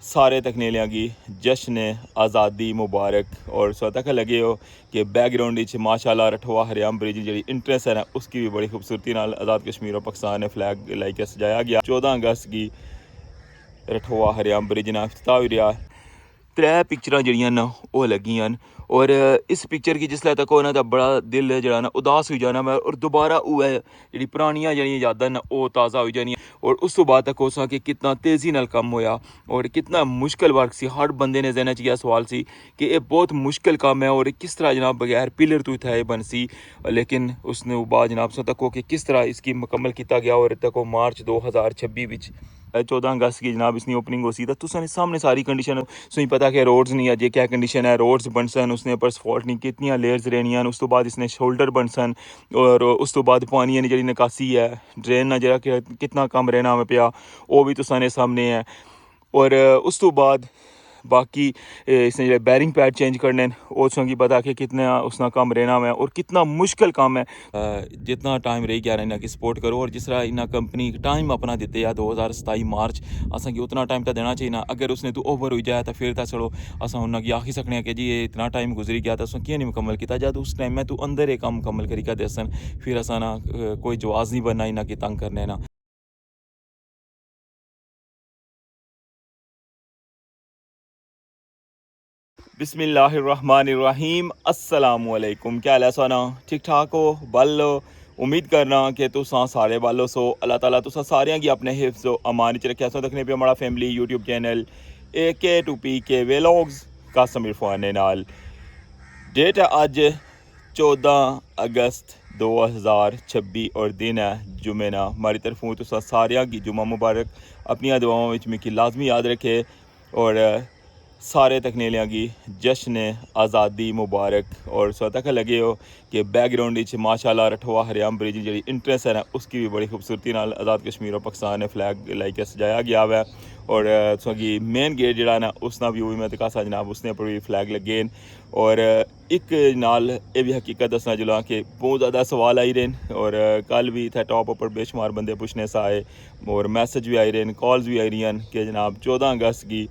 सारे तकनीलियां की जश्न आज़ादी मुबारक। और तक लगे हो कि बैकग्राउंड माशाल्लाह रठवा हरियाम ब्रिज जी इंट्रेंस है ना, उसकी भी बड़ी खूबसूरती नाल आज़ाद कश्मीर और पाकिस्तान ने फ्लैग लाइक सजाया गया। 14 अगस्त की रठवा हरियाम ब्रिज ना इफ्तिताह हुई रहा। त्रै पिक्चरां जड़ियां न ओह् लगियां न और इस पिक्चर की जिसलै तक होना तां बड़ा दिल जेह्ड़ा ना उदास होई जाना मैं और दोबारा उ'ऐ जेह्ड़ी परानियां जेह्ड़ियां यादां न ओह् ताज़ा होई जानियां। और उस तो बाद तक होसा कि कितना तेज़ी नाल कम्म होया और कितना मुश्किल वर्क सी। हर बंदे ने जहन च इ'यै सवाल सी कि एह् बहुत मुश्किल कम्म है और किस तरह जनाब बगैर पिलर तो इत्थै एह् बनसी। लेकिन उसने बाद जनाब सो तको कि किस तरह इसकी मुकम्मल किया गया और तको मार्च 2026 बिच 14 अगस्त की जनाब इसकी ओपनिंग हो सी। तो तुसां सामने सारी कंडीशन तुसें पता कि रोड्स नहीं अजे क्या कंडीशन है, रोड्स बनसन उसने पर स्फॉल्ट नहीं कितनियां लेयर्स रहनियां। उस तो बाद इसने शोल्डर बनसन और उस तो बाद पानी की जी निकासी है ड्रेन ना जरा कितना कम रहना में पिया वह भी तुसां सामने है। और उस तो बाद बाकी इसने जो बैरिंग पैड चेंज करने वो तुसेंगी पता कि कितना उसना कम रहना है और कितना मुश्किल काम है। जितना टाइम रही गया इन्हें की सपोर्ट करो और जिस तरह इन्हें कंपनी टाइम अपना दिते या 2027 मार्च असेंगी उतना टाइम तो देना चाहिए ना। अगर उसने तो ओवर हो जाए तो फिर तो चलो अस उन्होंने आखी सकने कि जी ये इतना टाइम गुजरी गया तो उसने क्यों नहीं मुकम्मल किया। जब उस टाइम में तू अंदर एक काम मुकम्मल करी क्या दसन फिर असा ना कोई जवाब नहीं बनना इन्हें की तंग करने ना। बिस्मिल्लाहिर्रहमानिर्रहीम अस्सलामुअलैकुम। क्या हाल है सोना, ठीक ठाक हो बल हो? उम्मीद करना कि तुसां सारे बालो सो। अल्लाह ताला तुसां सारियां की अपने हिफ्ज़ व अमान च रखेआ सो। देखने पे हमारा family YouTube channel AK2PK vlogs Qasim Irfan नाल। डेट है अज 14 अगस्त 2026 और दिन है जुमे ना। हमारी तरफों तुसां सारियां की जुमा मुबारक। अपनी दुआओं में मिकी लाजमी याद रखे और सारे तकनीलियां की जश्न आज़ादी मुबारक। और तक लगे हो कि बैकग्राउंड माशाल्लाह रठवा हरियाम ब्रिज जी इंट्रेंस है ना, उसकी भी बड़ी खूबसूरती नाल आज़ाद कश्मीर और पाकिस्तान ने फ्लैग लाइक सजाया गया हुआ है। और तुसेंगी मेन गेट जड़ा ना उसना व्यू भी मैं दिखासा जनाब, उसने पर भी फ्लैग लगे न। और एक नाल ये भी हकीकत दसना जुला कि बहुत ज़्यादा सवाल आई रहे हैं और कल भी इतना टॉप उपर बेशुमार बंदे पुछने से आए और मैसेज भी आई रहे हैं, कॉल्स भी आई रही हैं कि जनाब 14 अगस्त की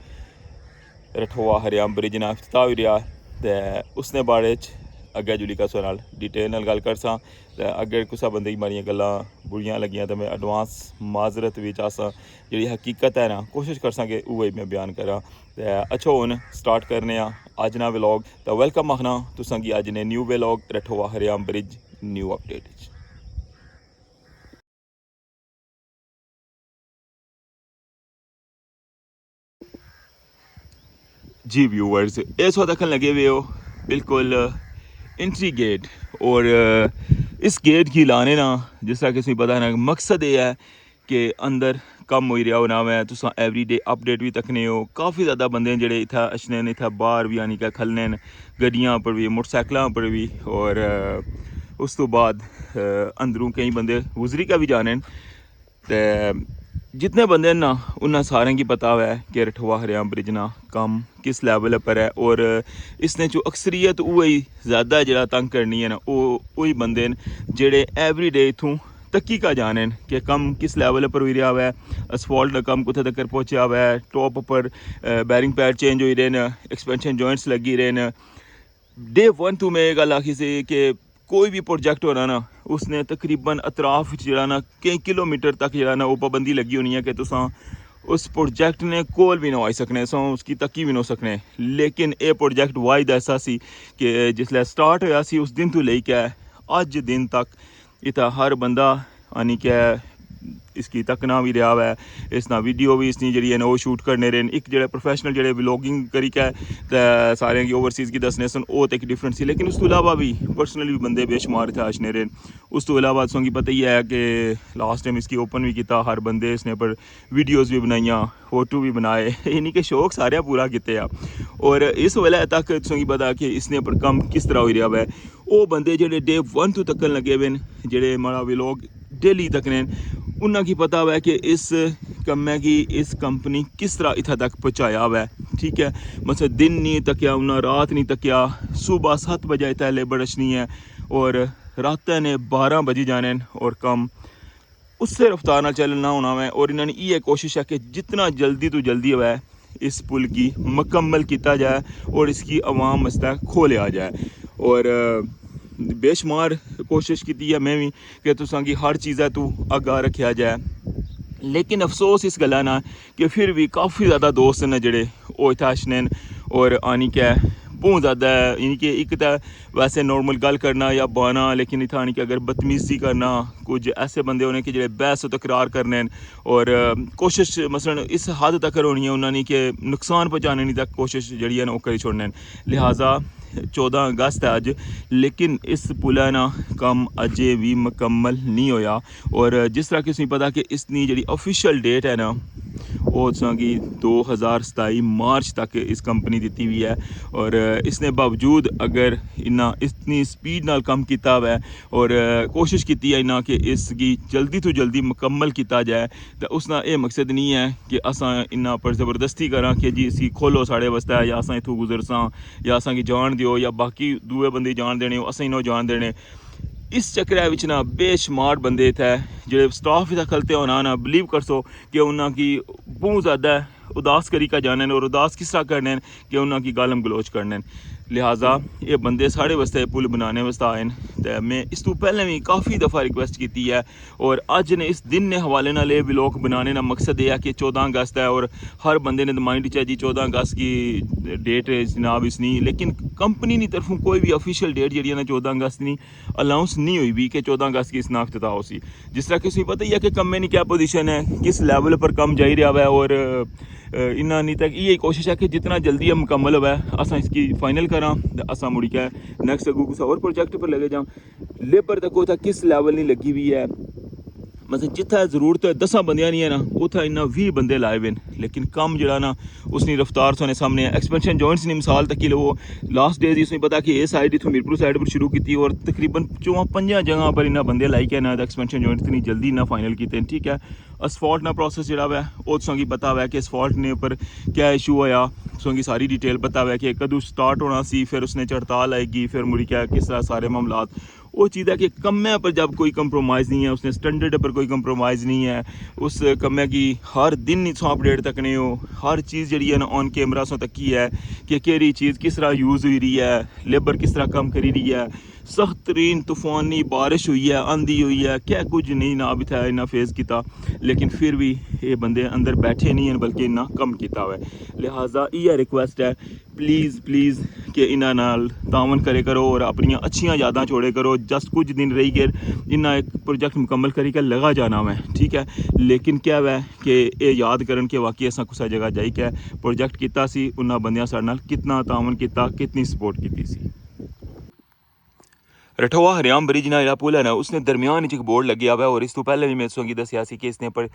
रठवा हरियाम ब्रिज ना इफ्तिताह हुई रहा। तो उसने बारे अग्गे जुली का नाल डिटेल नाल गल करसा। अगर कुछ बंदे की माड़ियां गल्लां बुरियां लगियां तो मैं एडवांस माजरत भी चाहसा। जी हकीकत है ना कोशिश करसा कि वही मैं बयान करा। अच्छा हुन स्टार्ट करने अज ना व्लॉग। तो वेलकम आखना तुसां की अज ने न्यू व्लॉग रठवा हरियाम ब्रिज न्यू अपडेट। जी व्यूअर्स इस वक्त दखन लगे हुए हो बिल्कुल एंट्री गेट। और इस गेट की लाने ना जिस तरह किसी पता ना मकसद ये है कि अंदर कम हो रहा होना मैं तुस एवरी डे अपडेट भी तकने हो। काफ़ी ज़्यादा बंदे जेह्ड़े इत्थै अच्छने न इत्थै बाहर भी आनी क्या खलने न गड्डियां पर भी मोटरसाइकिलों पर भी। और उस तो बाद अंदरों कई बंदे गुजरी का भी जाने ते जितने बंदे ना उन्हें सारें की पता है कि रठवा हरियाम ब्रिज ना कम किस लैवल पर है। और इसने जो अक्सरियत वही ज़्यादा जरा तंग करनी है ना वही बंदे न जेड़े एवरी डे इथूं तक्की का जाने कि कम किस लैवल पर हुई रहा है, असफॉल्ट का कम कुत्थे तक पहुंचा हुआ है, टॉप पर बैरिंग पैड चेंज हो रहे हैं, एक्सपेंशन जॉइंट्स लगी रहे हैं। डे वन तो मैं ये गल आखी सी कि कोई भी प्रोजेक्ट होना ना उसने तकरीबन अतराफ जरा ना कई किलोमीटर तक जरा ना वो पाबंदी लगी होनी है कि तुसां उस प्रोजेक्ट ने कोल भी ना आई सकने सो उसकी तक्की भी ना सकने। लेकिन ये प्रोजेक्ट वाइद ऐसा सी कि जिसलै स्टार्ट होया सी उस दिन तो लेके अज दिन तक इतना हर बंदा आनी क्या इसकी तकना भी रहा है। इसना वीडियो भी इसनी जी वो शूट करने रहे एक जो प्रोफेशनल जो व्लॉगिंग करी कै सारे की ओवरसीज़ की दसने सन वो तो एक डिफरेंट सी। लेकिन उस तो इलावा भी पर्सनली भी बंदे बेशुमार इतने अच्छने रहे। उस तो इलावा तुसेंगी पता ही है कि लास्ट टाइम इसकी ओपन भी किया हर बंदे इसने पर वीडियोज़ भी बनाइया फोटो भी बनाए यानी कि शौक सारे पूरा किते। और इस वेले तक तुसेंगी पता कि इसने पर कम किस तरह हो रहा है वो बंदे जो डे वन तो तकन लगे हुए हैं जेडे हमारा व्लॉग डेली तकने उन्हें की पता हुआ कि इस कम्मै की इस कंपनी किस तरह इत्थै तक पहुँचाया हुआ है। ठीक है मतलब दिन नहीं तकिया उन्हें रात नहीं तकिया, सुबह 7 बजे इत्थै लेबर अच्छनी है और रात ने 12 बजे जाने और कम उससे रफ्तार न चलना होना है। और इन्होंने ये कोशिश है कि जितना जल्दी तो जल्दी हुआ है इस पुल की मुकम्मल किया जाए और इसकी आवाम वास्ते खोलिया जाए। और बेशुमार कोशिश की है मैं भी कि तुसां की हर चीज़ा तू अग्गा रखा जाए, लेकिन अफसोस इस गल्ला ना कि फिर भी काफ़ी ज़्यादा दोस्त न जेह्ड़े ओह् इत्थै अच्छने न और आनी के बहुत ज़्यादा यानी कि एक तो वैसे नॉर्मल गल करना या बाना, लेकिन इत्थै आनी कि अगर बदतमीजी करना, कुछ ऐसे बंदे होने कि जेह्ड़े बहस तकरार करने न और कोशिश मसलन इस हद तक होनी है उन्होंने कि नुकसान पहुँचाने तक कोशिश जेह्ड़ी है ना ओह् करी छोड़ने न। लिहाजा 14 अगस्त है अज, लेकिन इस पुलै ना कम्म अजे भी मुकम्मल नहीं होया। और जिस तरह कि तुसें पता कि इसकी जी ऑफिशियल डेट है ना वो तुसां गी 2027 मार्च तक इस कंपनी दी हुई है। और इसने बावजूद अगर इन्ना इतनी स्पीड नाल कम्म कीता हुआ है और कोशिश की है इन्ना कि इसकी जल्दी तो जल्दी मुकम्मल किया जाए, तो उसका ये मकसद नहीं है कि असां इन्ना पर ज़बरदस्ती करा कि जी इसी खोलो साढ़े वास्ते या असां इत्थूं गुजरसां या असां गी जान दियो या बाकी दूए बंदे जान देने असें इन्हों जान देने। इस चक्करै विच ना बेशुमार बंदे इत्थै जेह्ड़े स्टाफ इत्थै खलते होना ना बिलीव करसो कि उन्हां गी बहुत ज़्यादा उदास करी का जाने और उदास किस तरह करने कि उन्हां गी गालम गलोच करने। लिहाजा ये बंदे साढ़े वास्ते पुल बनाने वास्ते आए न। ते मैं इस तू पैह्लें भी काफ़ी दफ़ा रिक्वेस्ट की है और अज ने इस दिन ने हवाले नाल एह् व्लॉग बनाने का मकसद ये है कि 14 अगस्त है और हर बंदे ने माइंड च है जी 14 अगस्त की डेट जनाब इसनी, लेकिन कंपनी की तरफों कोई भी ऑफिशियल डेट जी है ना 14 अगस्त की अनाउंस नहीं हुई भी कि 14 अगस्त की इसना अख्तिताम हो सी। जिस तरह कि तुसें पता ही है कि कम्मे की क्या पोजीशन है, किस लैवल पर कम जाई रहा है और इन्ना नहीं तक यही कोशिश है कि जितना जल्दी मुकम्मल हुआ असां इसकी फाइनल करा असां मुड़ी के नैक्सट अगू किसी और प्रोजेक्ट पर लगे जां। लेबर तक उत्थै किस लैवल नहीं लगी हुई है, मतलब जित्थै जरूरत 10 बंदियां नहीं है ना उत्थै इन्ना 20 बंदे लाए हुए हैं, लेकिन कम जड़ा ना उसकी रफ्तार थोड़े सामने है। एक्सपेंशन जॉइंट्स ने मिसाल तक लो लास्ट डे तुसें पता कि ये साइड इत्थों मीरपुर साइड पर शुरू की और तकरीबन 4-5 जगह पर इन्ना बंदे लाई के ना एक्सपेंशन जॉइंट्स इतनी जल्दी इन्ना फाइनल किए। ठीक है, असफॉल्ट ना प्रोसेस जड़ा है वो तुसें पता है कि असफॉल्ट ने उपर क्या इशू होया, तुसें सारी डिटेल पता है कि कदों स्टार्ट होना सी, फिर उसने हड़ताल आएगी, फिर मुड़ी क्या किस तरह सारे मामलात वो चीज़ है कि कम्मे पर जब कोई कंप्रोमाइज़ नहीं है, उसने स्टैंडर्ड पर कोई कंप्रोमाइज़ नहीं है, उस कम्मे की हर दिन इथों अपडेट तकने हो, हर चीज़ जी है ना ऑन कैमरा सो तकी है कि केड़ी चीज़ किस तरह यूज़ हुई रही है, लेबर किस तरह कम करी रही है, सख्त तरीन तूफानी बारिश हुई है, आंधी हुई है, क्या कुछ नहीं ना भी था इन्ना फेस किया, लेकिन फिर भी ये बंदे अंदर बैठे नहीं हैं बल्कि इन्ना कम किया हुआ है। लिहाजा यह रिक्वेस्ट है प्लीज़ प्लीज़ कि इन्हां नाल तावन करे करो और अपनी अच्छियां यादां छोड़े करो। जस्ट कुछ दिन रही गए इन्ना एक प्रोजेक्ट मुकम्मल करी के लगा जाना मैं, ठीक है, लेकिन क्या है कि ये याद करन कि वाकई असां कुछ जगह जाई के प्रोजेक्ट किया सी, उन्हां बंदियां साडे नाल कितना तावन किया, कितनी सपोर्ट की सी। रठौआ हरियाम ब्रिज ना जेह्ड़ा पुल है ना उसने दरम्यान च एक बोर्ड लग्गे हुआ है और इस तो पहले भी मैं तुसेंगी दस्सेआ सी कि इसने पर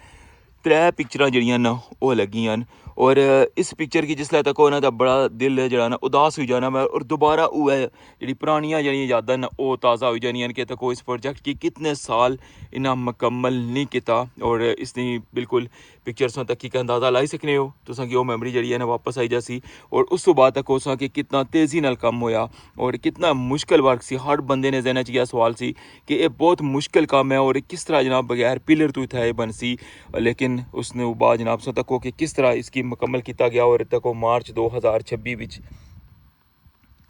3 पिक्चरां जेह्ड़ियां न ओह् लग्गियां न और इस पिक्चर की जिसलै तक होना तां बड़ा दिल जेह्ड़ा ना उदास होई जाना मैं और दोबारा उ'ऐ जेह्ड़ी परानियां जेह्ड़ियां यादां न ओह् ताज़ा होई जानियां न कि तको इस प्रोजेक्ट की कितने साल इन्ना मुकम्मल नहीं कीता। और इसनी बिल्कुल पिक्चर्स तक की अंदाज़ा लाई सकने हो तुसां की ओह् मैमरी जेह्ड़ी है ना वापस आई जासी और उस तो बाद तक उसां कि कितना तेज़ी नाल कम्म होया और कितना मुश्किल वर्क सी। हर बंदे ने जहना च इ'यै सवाल सी कि एह् बहुत मुश्किल कम्म है और किस तरह जनाब बगैर पिलर तो इत्थै एह् बनसी, लेकिन उसने बाद जनाब सो तको कि किस तरह इसकी मुकम्मल किया गया और तको मार्च 2026 विच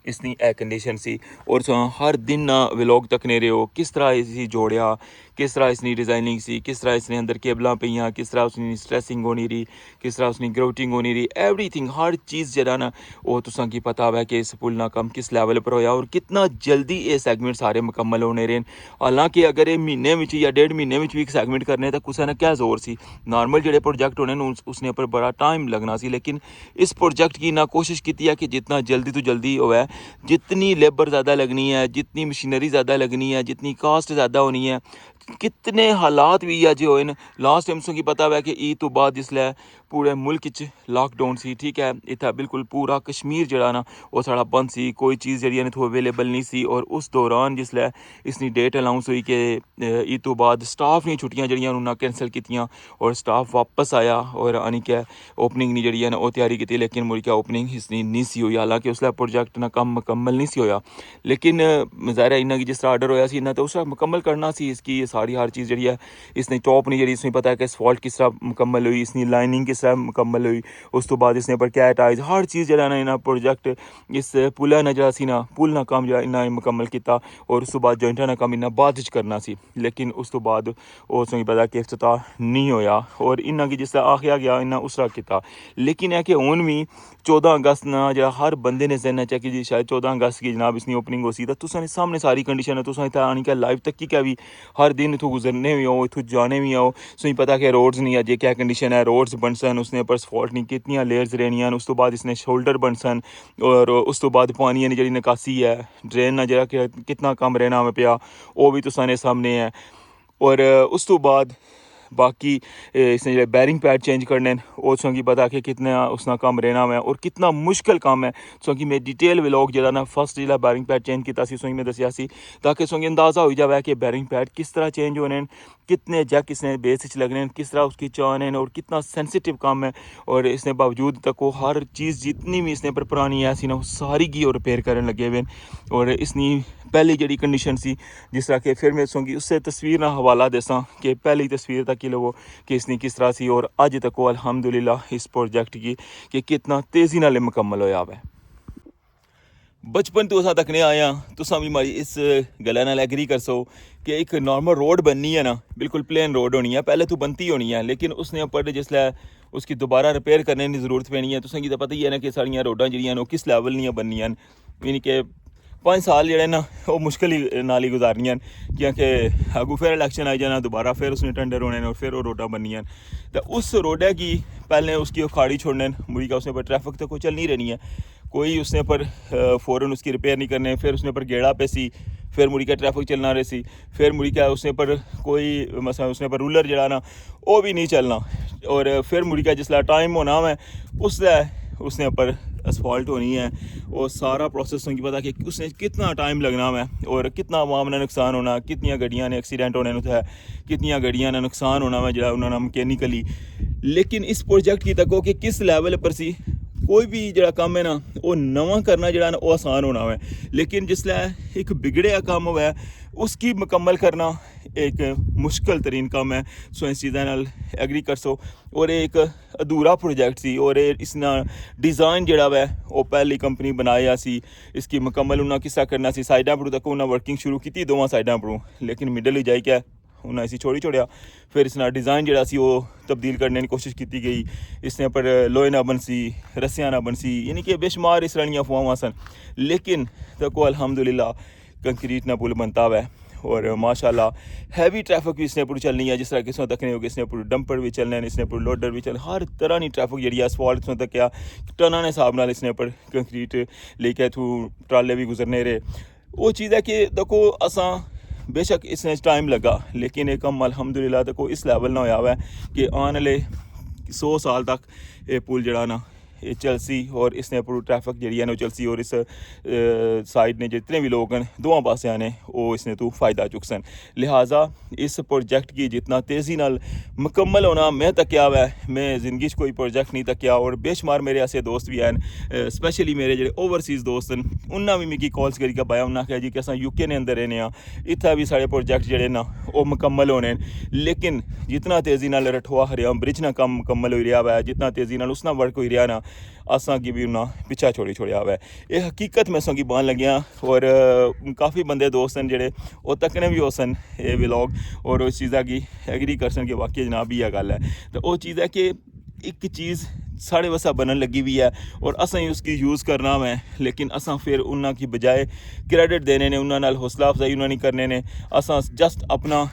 इसकी ए कंडीशन सी। और हर दिन ना व्लॉग तकने रहे हो किस तरह इसी जोड़िया, किस तरह इसकी डिज़ाइनिंग सी, किस तरह इसने अंदर केबलां पेइयां, किस तरह उसकी स्ट्रेसिंग होनी रही, किस तरह उसकी ग्राउटिंग होनी रही, एवरीथिंग हर चीज़ जरा ना वो तुसां की पता है कि इस पुल ना कम किस लैवल पर होया और कितना जल्दी ये सैगमेंट सारे मुकम्मल होने रहे। हालांकि अगर ये महीने में या 1.5 महीने में भी एक सैगमेंट करने तो कुछ ना क्या जोर सी, नॉर्मल जो प्रोजेक्ट होने उसने पर बड़ा टाइम लगना सी, लेकिन इस प्रोजेक्ट की ना कोशिश की है कि जितना जल्दी तो जल्दी होवे, जितनी लेबर ज़्यादा लगनी है, जितनी मशीनरी ज़्यादा लगनी है, जितनी कास्ट ज़्यादा होनी है, कितने हालात भी अज होए न। लास्ट टाइम तुसेंगी पता है कि ईद तो बाद जिसलै पूरे मुल्क च लॉकडाउन सी, ठीक है, इत्थै बिल्कुल पूरा कश्मीर जेह्ड़ा ना ओह् साढ़ा बंद सी, कोई चीज़ जेह्ड़ी इत्थूं अवेलेबल नहीं सी। और उस दौरान जिसलै इसनी डेट अनाउंस हुई कि ईद तो बाद स्टाफ ने छुट्टियां जेह्ड़ियां उन्होंने कैंसल कीतियां और स्टाफ वापस आया और आनी के ओपनिंग नहीं जेह्ड़ी है ना ओह् त्यारी कीती, लेकिन मुड़ के ओपनिंग इसनी नहीं सी हुई। हालांकि उसलै प्रोजेक्ट ना कम्म मुकम्मल नहीं सी होया, लेकिन ज़ाहिर है इन्ना की जिस तरह आर्डर होया सी इन्ना तो उसका मुकम्मल करना सी। इसकी सारी हर चीज़ जेह्ड़ी है इसने टॉप नहीं जेह्ड़ी इसमें पता है कि असफॉल्ट किस तरह मुकम्मल हुई, इसकी लाइनिंग किस जिस तरह मुकम्मल हुई उस तो बाद इसने पर कैट आइज हर चीज़ जरा ना इन्हें प्रोजेक्ट इस पुला ना जरा सी ना पुल ना काम जरा इन्हें मुकम्मल किया और उस तो बाद जॉइंटा ना काम इन्हें बाद करना सी लेकिन उस तो बाद उस पता कि इफ्तिताह नहीं होया और इन्हें जिस तरह आखिया गया इन्हें उस तरह किया लेकिन है कि हूँ भी 14 अगस्त ना जरा हर बंदे ने जहन च कि जी शायद 14 अगस्त की जनाब इसकी ओपनिंग हो सी तो तुसां सामने सारी कंडीशन है तुसां इत्थै आनी क्या लाइव तक की क्या भी हर दिन इत्थों गुजरने भी आओ इत्थों जाने भी आओ तुसें पता कि रोड्स नहीं अजे क्या कंडीशन है रोड्स बनसन उसने पर स्फॉल्ट नहीं कितनी लेयर्स रहनियां उस तो बाद इसने शोल्डर बनसन और उस तो बाद पानी की जी निकासी है ड्रेन ना जरा कितना कम रहना में पिया वो भी तुसां सामने है और उस तो बाद बाकी इसने जो बैरिंग पैड चेंज करने वो तुसेंगी पता कि कितना उसना कम रहना है और कितना मुश्किल काम है तुसेंगी मैं डिटेल व्लॉग जो ना फर्स्ट जो बैरिंग पैड चेंज किया तुसेंगी मैं दसिया सी ताकि तुसेंगी अंदाज़ा हो जाए कि बैरिंग पैड किस तरह चेंज होने कितने जैक इसने बेस लगने किस तरह उसकी चान और कितना सेंसिटिव काम है और इसने बावजूद तक वो हर चीज़ जितनी भी इसने पर पुरानी ऐसी ना वो सारी की और रिपेयर करने लगे हुए और इसनी पहली जी कंडीशन सी जिस तरह के फिर मैं दसूँगी उससे तस्वीर ना हवाला देसा कि पहली तस्वीर तक कि लो कि इसने किस तरह सी और अज तक वो अल्हम्दुलिल्लाह इस प्रोजेक्ट की कि कितना तेज़ी नाल मुकम्मल होया है बचपन तो असा तकने आया तुसा भी मारी इस गल्ला नाल एग्री कर सो कि एक नॉर्मल रोड बननी है ना बिल्कुल प्लेन रोड होनी है पहले तो बनती होनी है लेकिन उसने उपर जिसलै उसकी दोबारा रिपेयर करने की जरूरत पैनी है तुसेंगी तो पता ही है ना कि साड़ियाँ रोडां जिहड़ियां किस लैवल दियां बननियां यानी कि 5 साल जेह्ड़े ना वो मुश्किल ही नाल ही गुजारनियां क्योंकि अगू फिर इलैक्शन आई जाना दोबारा फिर उसने टेंडर होने और फिर वो रोडां बननियां तो उस रोडै की पहले उसकी खाड़ी छोड़ने मुड़ी का उसने पर ट्रैफिक तो कोई चल नहीं रहनी है कोई उसने पर फ़ौरन उसकी रिपेयर नहीं करने फिर उसने पर गेड़ा पे सी फिर मुड़ी का ट्रैफिक चलना रही सी फिर मुड़ी का उसने पर कोई मसला उसने पर रूलर जड़ा ना वो भी नहीं चलना और फिर मुड़ी का जिसला टाइम होना मैं उसने पर असफॉल्ट होनी है और सारा प्रोसेस उनकी पता कि उसने कितना टाइम लगना है और कितना आवाम ने नुकसान होना कितनी गड्डियां ने एक्सीडेंट होने है कितनी गड्डियां ने नुकसान होना है जो उन्होंने मकैनिकली लेकिन इस प्रोजेक्ट की तको कि किस लैवल पर सी कोई भी जो काम है ना वो नवा करना जो वो आसान होना है लेकिन जिसलै एक बिगड़िया काम हुआ उसकी मुकम्मल करना एक मुश्किल तरीन काम है सो इस चीज़ा नाल एग्री कर सो और एक अधूरा प्रोजेक्ट सी और इसना डिज़ाइन जोड़ा वै वो पहली कंपनी बनाया सी इसकी मुकम्मल उन्हें किस्सा करना सी साइडां पर तक उन्हें वर्किंग शुरू की दोवां साइडां पर लेकिन मिडल ही जाई क्या उन्हें इसी छोड़िया फिर इसना डिज़ाइन जोड़ा सी वो तब्दील करने की कोशिश की गई इसने पर लोहे ना बनसी रस्सियाँ ना बनसी यानी कि बेशुमार इस तरह दियां अफवाहां सन लेकिन तको अल्हम्दुलिल्लाह कंक्रीट ना पुल बनता है और माशाल्लाह हैवी ट्रैफिक भी इसने पर चलनी है जिस तरह किसों तक नहीं होगी इसने पर डंपर भी चलने इसने पर लोडर भी चलने हर तरह की ट्रैफिक जी असफॉल्ट इसों तक क्या टना ने हिसाब नाल इसने पर कंक्रीट लेके थ्रू ट्राले भी गुजरने रहे वो चीज़ है कि देखो असा बेशक इसने टाइम लगा लेकिन एक कम अल्हम्दुलिल्लाह देखो इस लैवल ना होया हुआ है कि आने वाले 100 साल तक ये पुल जड़ा ना ये चलसी और इसने पर ट्रैफिक जी है चलसी और इस साइड ने जितने भी लोग हैं दोवां पासे आने वो इसने तो फ़ायदा चुकसन लिहाजा इस प्रोजेक्ट की जितना तेज़ी नाल मुकम्मल होना मैं तकिया हुआ है मैं ज़िंदगी कोई प्रोजेक्ट नहीं तकिया और बेशुमार मेरे ऐसे दोस्त भी हैं स्पैशली मेरे जो ओवरसीज़ दोस्त हैं उन्हें भी मिगी कॉल्स करियै पाया उन्हें आखेआ जी कि अस यूके ने अंदर रहने इत्थै भी साढ़े प्रोजेक्ट जोड़े ना वो मुकम्मल होने लेकिन जितना तेज़ी नाल रठुआ हरिया ब्रिज ना कम मुकम्मल हो रहा है जितना तेज़ी नाल उसना वर्क हो रहा ना असा की भी उन्हें पिछा छोड़िया हुआ है ये हकीकत मैं सौगी बन लग्या और काफ़ी बंदे दोस्त हैं जेह्ड़े वो तकने भी हो सन ये व्लॉग और उस चीज़ा की एग्री कर सन कि वाकई जनाब इ'यै गल्ल है तो वो चीज़ है कि एक चीज़ साढ़े वसा बनन लगी हुई है और असें उसकी यूज़ करना है लेकिन असां फिर उन्हों की बजाय क्रेडिट देने ने उन्होंने नाल हौसला अफजाई उन्होंने करने ने असां जस्ट अपना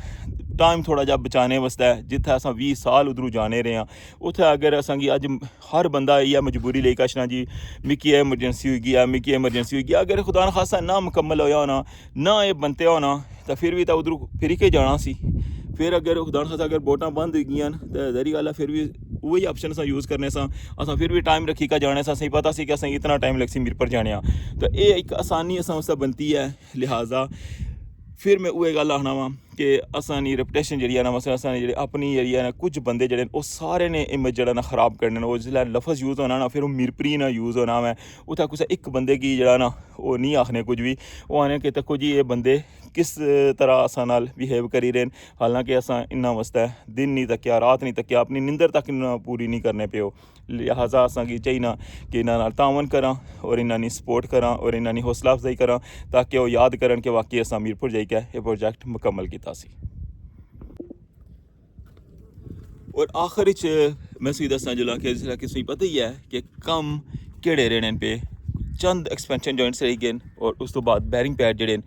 टाइम थोड़ा जा बचाने वास्ते जित्थै असां 20 साल उधरों जाने रहे हैं उत्थै अगर असांगी अज हर बंदा इ'यै मजबूरी लेई कशना जी मिकी एमरजेंसी होई गया मिकी एमरजेंसी होई गया अगर खुदा न खासा ना मुकम्मल होया होना ना ये बनते होना तो फिर भी तो उधरों फिर के जाना सी फिर अगर खुदा न खासा अगर बोटां बंद होई गेइयां तो जहरी गल्ल है फिर भी वही ऑप्शन अस यूज़ करने से अस फिर भी टाइम रखी का जाने से सही पता सी कि असें इतना टाइम लग सी मीर पर जाने तो ये एक आसानी अस बनती है लिहाजा फिर मैं वही गल आखना वा कि असानी रेपुटेशन जी ना मसलन असानी जी अपनी जी ना कुछ बंदे जड़े वो सारे ने इमेज जड़ा ना ख़राब करने वो जिसलै लफज यूज़ होना ना फिर वो मीरपरी ना यूज़ होना मैं उत्थै कुसै इक बंदे की जड़ा ना वो नहीं आखने कुछ भी वो आने कि तक्को जी ये बंदे किस तरह असा नाल बिहेव करी रहे हालांकि असा इन्ना वास्ते दिन नहीं तक्या रात नहीं तक्या अपनी निंदर तक पूरी नहीं करने पे लिहाजा असेंगी चाहिए कि इन्हां नाल तावन करां और इन्हां दी सपोर्ट करां और इन्हां दी हौसला अफजाई करां ताकि वो याद करन कि वाकई असां मीरपुर जाइयै ये प्रोजेक्ट मुकम्मल कीता सी। और आखिर च मैं तुसेंगी दस्सना जुला कि जिसलै कि तुसेंगी पता ही है कि कम्म केड़े रेह्ने पे चंद एक्सपेंशन जॉइंट्स रेही गे और उस तो बाद बैरिंग पैड जेह्ड़े न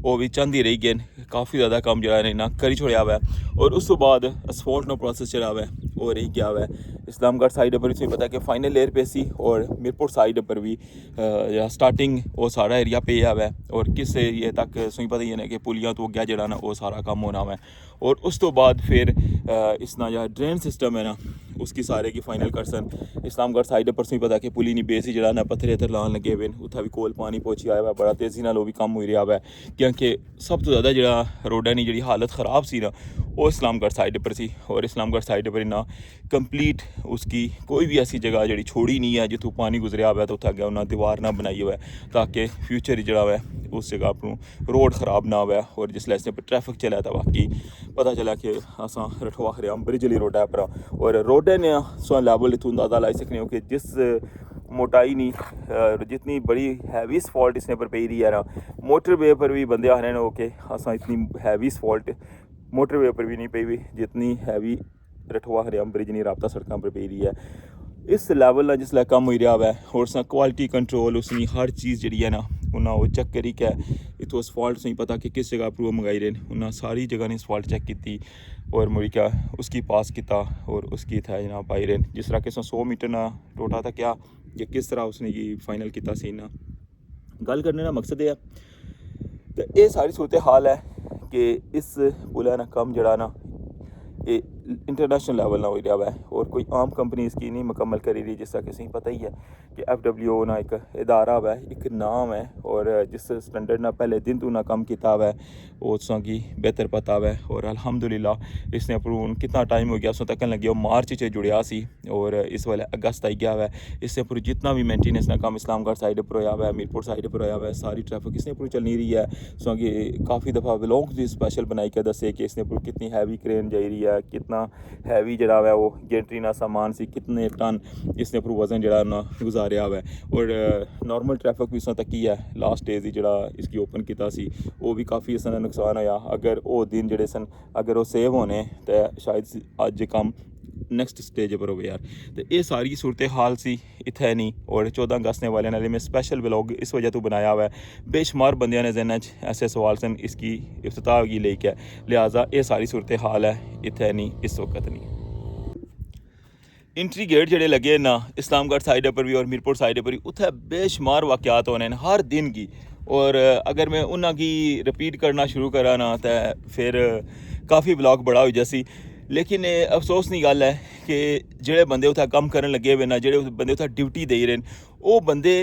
वो भी चंद ही रेही गे काफ़ी ज़्यादा कम्म जेह्ड़ा इन्ना करी छोड़ेआ हुआ है और उस तो बाद असफॉल्ट दा प्रोसेस जेह्ड़ा हुआ है वो रेही गया हुआ है। इस्लामगढ़ साइड पर तुसेंगी पता है कि फाइनल लेयर पे सी और मीरपुर साइड पर भी स्टार्टिंग वो सारा एरिया पे हुआ है और किस एरिए तक तुसेंगी पता ही है ना कि पुलियां तो अग्गै जेह्ड़ा ना वो सारा कम्म होना हुआ है और उस तो बाद फिर इसना जो ड्रेन सिस्टम है ना उसकी सारे की फाइनल करसन। इस्लामगढ़ साइड पर तुसेंगी पता कि पुली नहीं बेस जेह्ड़ा ना पत्थर लान लगे हुए उत्थै भी कोल पानी पहुंची आया हुआ बड़ा तेज़ी नाल ओह् भी कम्म होई रहा हुआ है क्योंकि सब तो ज़्यादा जेह्ड़ा रोडा दी जेह्ड़ी हालत ख़राब सी ना वो इस्लामगढ़ साइड पर सी और इस्लामगढ़ साइड पर इन्ना कंप्लीट उसकी कोई भी ऐसी जगह जेह्ड़ी छोड़ी नहीं है जित्थों पानी गुजरेआ हुआ तो उत्थै अग्गें उन्हें दीवार ना बनाई हुआ है ताकि फ्यूचर जेह्ड़ा है उस जगह पर रोड ख़राब ना होवे और जिसलै इसने पर ट्रैफिक चलै तो बाकी पता चला कि असां रठवा खरेआम ब्रिज आह्ली रोडै पर और रोडै ने सो लैवल इत्थूं अंदाजा लाई सकने हो कि जिस मोटाई नहीं जितनी बड़ी हैवी सफॉल्ट इसने पर पेई रही है ना मोटरवे पर भी बंदे आ रहे हैं कि असां इतनी हैवी सफॉल्ट मोटरवे पर भी नहीं पेई हुई जितनी हैवी रठवा खरेआम ब्रिज नहीं राबता सड़कों पर पेई रही है। इस लैवल ना जिसलै कम्म होई रहा हुआ है और उसका क्वालिटी कंट्रोल उसकी हर चीज़ जी है ना उन्हें वो चेक करी कै इत्थों असफॉल्ट नहीं पता कि किस जगह पर वो मंगाई रहे उन्हें सारी जगह ने असफॉल्ट चेक की और मुड़ी क्या उसकी पास किया और उसकी इतना जनाब पाई रहे जिस तरह कि 100 मीटर ना टोटा था क्या कि किस तरह उसने ये फाइनल किया सी ना गल करने का मकसद है तो ये सारी सूरत हाल है कि इस पुल ना कम जड़ा ना ये इंटरनेशनल लेवल ना हो रहा हुआ है और कोई आम कंपनी इसकी नहीं मुकम्मल करी रही जिस तरह कि पता ही है कि FWO ना एक इदारा हुआ है एक नाम है और जिस स्टैंडर्ड ना पहले दिन तो ना कम किया हुआ है वो की बेहतर पता हुआ है और अल्हम्दुलिल्लाह इसने अप्रूव कितना टाइम हो गया उसमें तक लगे मार्च च जुड़िया सी और इस वाले अगस्त आई गया हुआ है इससे अप्रूव जितना भी मेंटेनेंस ना कम इस्लामगढ़ साइड पर होया हुआ है मीरपुर साइड पर होया हुआ है सारी ट्रैफिक इसने अप्रूव चल नहीं रही है सो कि काफ़ी दफ़ा व्लॉग भी स्पेशल बनाई के दसे कि इसने अप्रूव कितनी हैवी क्रेन जा रही है कितना हैवी जड़ा है वो गेंट्री ना सामान सी कितने टन इसने अप्रूव वजन जड़ा ना गुजारिया हुआ है और नॉर्मल ट्रैफिक भी इसमें तक ही है लास्ट डेज जड़ा इसकी ओपन किया सी वो भी काफ़ी इसका नुकसान होया अगर वो दिन जड़े सन अगर वो सेव होने तो शायद अज कम नैक्सट स्टेज पर हो यार तो ये सारी सूरत हाल सी इत्थै नहीं और 14 अगस्त ने वाले नाले में स्पेशल व्लॉग इस वजह तो बनाया हुआ है बेशुमार बंदियां ने जहन च ऐसे सवाल सन इसकी इफ्तिताह गी लेके लिहाजा ये सारी सूरत हाल है इत्थै नहीं इस वक्त नहीं। इंट्री गेट जेह्ड़े लगे ना इस्लामगढ़ साइड पर भी और मीरपुर साइड पर भी उत्थै बेशुमार वाक़यात होने न हर दिन की और अगर मैं उन्हां की रिपीट करना शुरू करा ना तो फिर काफ़ी व्लॉग बड़ा हो जैसी लेकिन अफसोस की गल है कि जेह्ड़े बंदे उत्थै कम्म करन लगे हुए न जेह्ड़े बंदे उत्थै ड्यूटी देई रहे न वो बंदे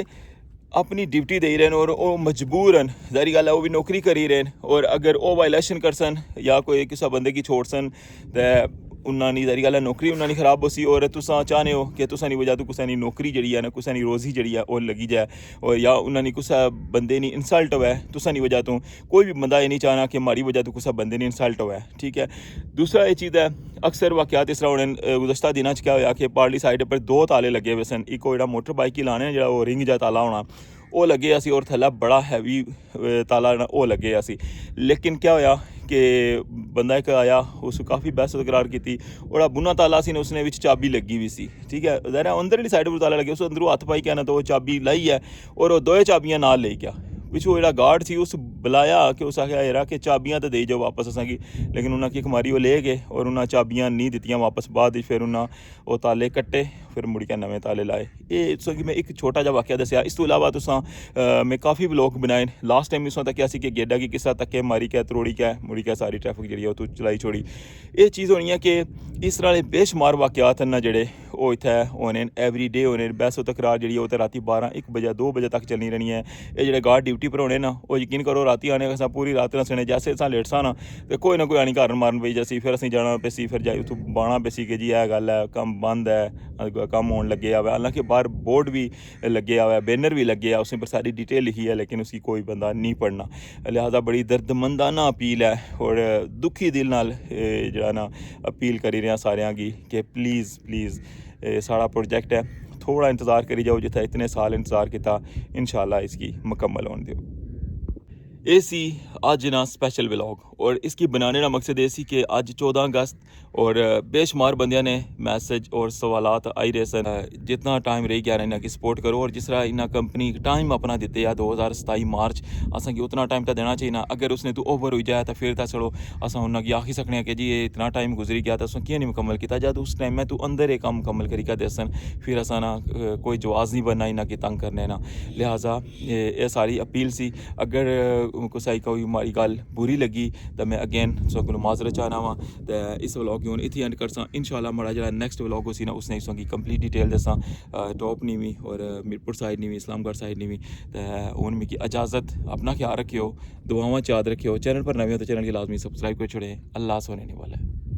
अपनी ड्यूटी दे रहे हैं और वो मजबूरन जारी गल है वो भी नौकरी करी रहे हैं और अगर वो वायलेशन करसन या कोई किसी बंदे की छोड़सन तो उन्होंने जारी गल है नौकरी उन्होंने खराब होसी और तुसा चाहने हो कि तुसा नी वजह तो कुसै नी नौकरी जी है ना कुसै नी रोज़ी जी है वो लगी जाए और या उन्होंने कुसै बंदे नी इंसल्ट होवे तुसा नी वजह तो कोई भी बंदा ये नहीं चाहना कि माड़ी वजह तो कुसै बंदे नी इंसल्ट होवे ठीक है। दूसरा ये चीज़ है अक्सर वाक़यात इस तरह होने गुज़श्ता दिनों क्या होया कि पार्ली साइड पर 2 ताले लगे हुए सन एक जो मोटर बाइक ही लाने जो रिंग जा ताला होना वो लगे असी और थल्ला बड़ा हैवी ताला वो लगे असी लेकिन क्या होया कि बंदा एक आया उस काफ़ी बहस तकरार की और बुना ताला सी ने उसने विच चाबी लगी हुई सी ठीक है जरा अंदर वाली साइड पर ताला लगे उस अंदरों हथ पाई क्या ना तो वो चाबी लाई है और वो 2 चाबियां नाल ले गया पिछू जो गार्ड सी उस बुलाया कि उस आख्या यार कि चाबियां तो दे जाओ वापस असेंगी लेकिन उन्हें की मारी वो ले गए और उन्हें चाबियां नहीं दित्तियां वापस बाद फिर उन्हें वो ताले कट्टे फिर मुड़ के नवे ताले लाए। ये तुसां कि मैं एक छोटा जिहा वाकया दस्सेआ। इस तो इलावा तुसां मैं काफ़ी व्लॉग बनाए। लास्ट टाइम तुसां तक्केआ सी कि गेड्डा की किस्सा तक्के मारी के त्रोड़ी के मुड़ी के सारी ट्रैफिक जी ओह् चलाई छोड़ी। ये चीज़ होनी है कि इस तरह के बेशुमार वाकयात न जेह्ड़े ओह् इत्थै होने एवरी डे होने। बहसो तकरार जी ओह् ते रातीं 12-1 बजे 2 बजे तक चलनी रहनी है। ये जेह्ड़े गार्ड ड्यूटी पर होने ना ओह् यकीन करो रातीं आने असां पूरी रात नस्सने। जैसे असां लेट सा ना ते कोई ना कोई आनी घर मारन पेई जैसी। फिर असीं जाना पेसी फिर जाई उत्थूं बाना पेसी कि जी एह् गल्ल है कम्म बंद है कम्म होन लगे आवे। हालांकि बाहर बोर्ड भी लगे आवे बैनर भी लगे आ उस पर सारी डिटेल लिखी है लेकिन उसकी कोई बंदा नहीं पढ़ना। लिहाजा बड़ी दर्दमंदाना अपील है और दुखी दिल नाल जेह्ड़ा ना अपील करी रेहा सारेआं गी कि प्लीज़ प्लीज़ साढ़ा प्रोजेक्ट है थोड़ा इंतज़ार करी जाओ। जित्थै इतने साल इंतज़ार किया इंशाल्लाह इसकी मुकम्मल होने दियो। ये सी अज ना स्पैशल व्लॉग और इसकी बनाने का मकसद ये सी कि अज 14 अगस्त और बेशुमार बंदियां ने मैसेज और सवालात आई रहे सन। जितना टाइम रही गया इन्हें की सपोर्ट करो और जिस तरह इन्हें कंपनी टाइम अपना दिते है 2027 मार्च असें उतना टाइम तो देना चाहिए ना। अगर उसने तो ओवर हो जाए तो फिर तो चलो अस उन्होंने आखी सकने कि जी ये इतना टाइम गुजरी गया तो उसने क्यों नहीं मुकम्मल किया। जब उस टाइम में तू अंदर ये काम मुकम्मल करी क्या दसन फिर असा ना कोई जवाब नहीं बनना इन्हें की तंग करने ना। लिहाजा ये सारी अपील सी। अगर कुसै कोई मारी गल बुरी लगी तो मैं अगेन तुसां कोलों माजरत चाहना वा तो इस व्लॉग गी हूँ इत्थै एंड करसां। इंशाल्लाह मड़ा जेह्ड़ा नैक्सट व्लॉग उसी ना उसने तुसां गी कंप्लीट डिटेल दस्सां टॉप नीवी और मीरपुर साइड नीवी इस्लामगढ़ साइड नीवी। तो हूँ मिगी इजाज़त अपना ख्याल रखियो दुआवां च याद रखियो। चैनल पर नवे हो तो चैनल गी लाजमी सब्सक्राइब करी छोड़े। अल्लाह सोने वाला है।